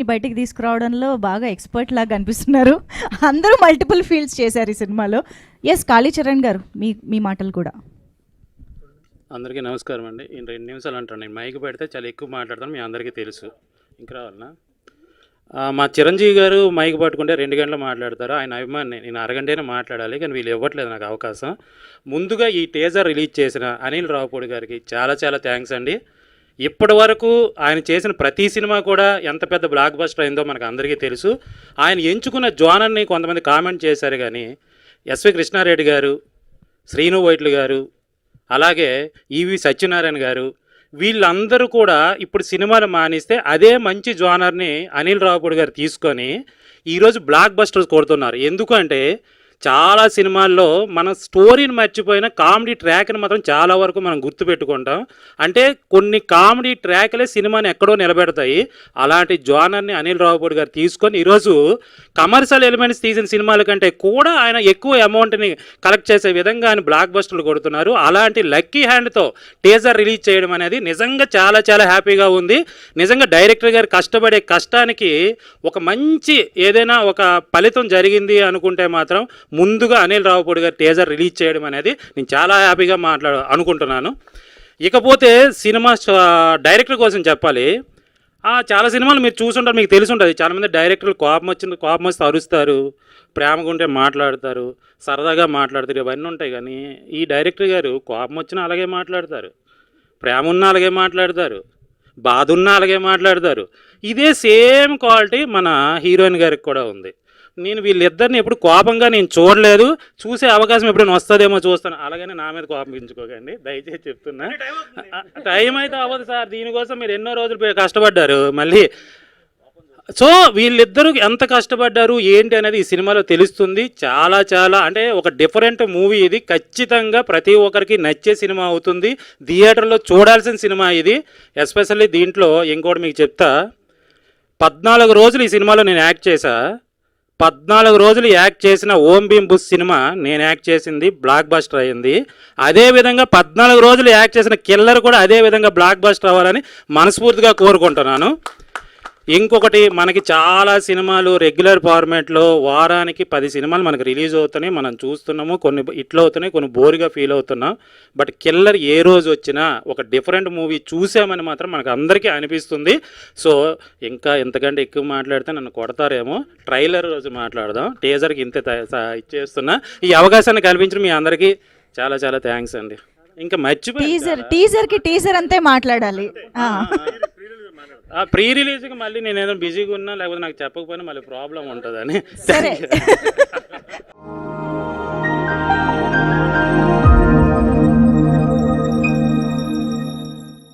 బయటికి తీసుకురావడంలో బాగా ఎక్స్‌పర్ట్ లాగా కనిపిస్తున్నారు. అందరూ మల్టిపుల్ ఫీల్డ్స్ చేశారు ఈ సినిమాలో. యెస్, కాళీచరణ్ గారు మీ మీ మాటలు కూడా. అందరికీ నమస్కారం అండి. నేను 2 నిమిషాలు అంటాను. నేను మైక్ పెడితే చాలా ఎక్కువ మాట్లాడతాను, మీ అందరికీ తెలుసు. ఇంకా రావాలనా? మా చిరంజీవి గారు మైక్ పట్టుకుంటే 2 గంటలు మాట్లాడతారు. ఆయన అభిమాని. నేను అరగంటైనా మాట్లాడాలి, కానీ వీళ్ళు ఇవ్వట్లేదు నాకు అవకాశం. ముందుగా ఈ టీజర్ రిలీజ్ చేసిన అనిల్ రావిపూడి గారికి చాలా చాలా థ్యాంక్స్ అండి. ఇప్పటి వరకు ఆయన చేసిన ప్రతి సినిమా కూడా ఎంత పెద్ద బ్లాక్ బస్టర్ అయిందో మనకు అందరికీ తెలుసు. ఆయన ఎంచుకున్న జోనర్ని కొంతమంది కామెంట్ చేశారు, కానీ ఎస్వి కృష్ణారెడ్డి గారు, శ్రీను వైట్ల గారు, అలాగే ఈవి సత్యనారాయణ గారు, వీళ్ళందరూ కూడా ఇప్పుడు సినిమాలు మానేస్తే అదే మంచి జోనర్ని అనిల్ రావిపూడి గారు తీసుకొని ఈరోజు బ్లాక్ బస్టర్స్ కొడుతున్నారు. ఎందుకంటే చాలా సినిమాల్లో మన స్టోరీని మర్చిపోయిన కామెడీ ట్రాక్ని మాత్రం చాలా వరకు మనం గుర్తుపెట్టుకుంటాం. అంటే కొన్ని కామెడీ ట్రాక్లే సినిమాని ఎక్కడో నిలబెడతాయి. అలాంటి జోనర్ని అనిల్ రావిపూడి గారు తీసుకొని ఈరోజు కమర్షియల్ ఎలిమెంట్స్ తీసిన సినిమాల కంటే కూడా ఆయన ఎక్కువ అమౌంట్ని కలెక్ట్ చేసే విధంగా ఆయన బ్లాక్ బస్టర్లు కొడుతున్నారు. అలాంటి లక్కీ హ్యాండ్తో టీజర్ రిలీజ్ చేయడం అనేది నిజంగా చాలా చాలా హ్యాపీగా ఉంది. నిజంగా డైరెక్టర్ గారు కష్టపడే కష్టానికి ఒక మంచి ఏదైనా ఒక ఫలితం జరిగింది అనుకుంటే మాత్రం ముందుగా అనిల్ రావిపూడి గారు టీజర్ రిలీజ్ చేయడం అనేది నేను చాలా హ్యాపీగా అనుకుంటున్నాను. ఇకపోతే సినిమా డైరెక్టర్ కోసం చెప్పాలి. చాలా సినిమాలు మీరు చూసుంటారు, మీకు తెలిసి ఉంటుంది. చాలామంది డైరెక్టర్లు కోపం వస్తే అరుస్తారు, ప్రేమగా ఉంటే మాట్లాడతారు, సరదాగా మాట్లాడతారు, ఇవన్నీ ఉంటాయి. కానీ ఈ డైరెక్టర్ గారు కోపం వచ్చినా అలాగే మాట్లాడతారు, ప్రేమ ఉన్నా అలాగే మాట్లాడతారు, బాధ ఉన్నా అలాగే మాట్లాడతారు. ఇదే సేమ్ క్వాలిటీ మన హీరోయిన్ గారికి కూడా ఉంది. నేను వీళ్ళిద్దరిని ఎప్పుడు కోపంగా నేను చూడలేదు. చూసే అవకాశం ఎప్పుడైనా వస్తుందేమో చూస్తాను. అలాగనే నా మీద కోపం పెంచుకోకండి దయచేసి చెప్తున్నా. టైం అయితే అవ్వదు సార్, దీనికోసం మీరు ఎన్నో రోజులు కష్టపడ్డారు. మళ్ళీ సో వీళ్ళిద్దరూ ఎంత కష్టపడ్డారు ఏంటి అనేది ఈ సినిమాలో తెలుస్తుంది. చాలా చాలా అంటే ఒక డిఫరెంట్ మూవీ ఇది. ఖచ్చితంగా ప్రతి ఒక్కరికి నచ్చే సినిమా అవుతుంది. థియేటర్లో చూడాల్సిన సినిమా ఇది. ఎస్పెషల్లీ దీంట్లో ఇంకోటి మీకు చెప్తా, 14 రోజులు ఈ సినిమాలో నేను యాక్ట్ చేశా. 14 రోజులు యాక్ట్ చేసిన ఓం భీమ్ బుస్ సినిమా నేను యాక్ట్ చేసింది బ్లాక్ బస్టర్ అయింది. అదేవిధంగా 14 రోజులు యాక్ట్ చేసిన కిల్లర్ కూడా అదేవిధంగా బ్లాక్ బస్టర్ అవ్వాలని మనస్ఫూర్తిగా కోరుకుంటున్నాను. ఇంకొకటి, మనకి చాలా సినిమాలు రెగ్యులర్ ఫార్మాట్లో వారానికి 10 సినిమాలు మనకు రిలీజ్ అవుతున్నాయి, మనం చూస్తున్నాము. కొన్ని ఇట్లా అవుతున్నాయి, కొన్ని బోర్గా ఫీల్ అవుతున్నాం. బట్ కిల్లర్ ఏ రోజు వచ్చినా ఒక డిఫరెంట్ మూవీ చూసామని మాత్రం మనకు అందరికీ అనిపిస్తుంది. సో ఇంకా ఎంతకంటే ఎక్కువ మాట్లాడితే నన్ను కొడతారేమో. ట్రైలర్ రోజు మాట్లాడదాం. టీజర్కి ఇంత ఇచ్చేస్తున్నా. ఈ అవకాశాన్ని కల్పించిన మీ అందరికీ చాలా చాలా థ్యాంక్స్ అండి. ఇంకా మర్చిపోయి టీజర్ అంతే మాట్లాడాలి. ప్రీ రిలీజ్కి మళ్ళీ నేను ఏదైనా బిజీగా ఉన్నా లేకపోతే నాకు చెప్పకపోయినా మళ్ళీ ప్రాబ్లం ఉంటుందని. సరే.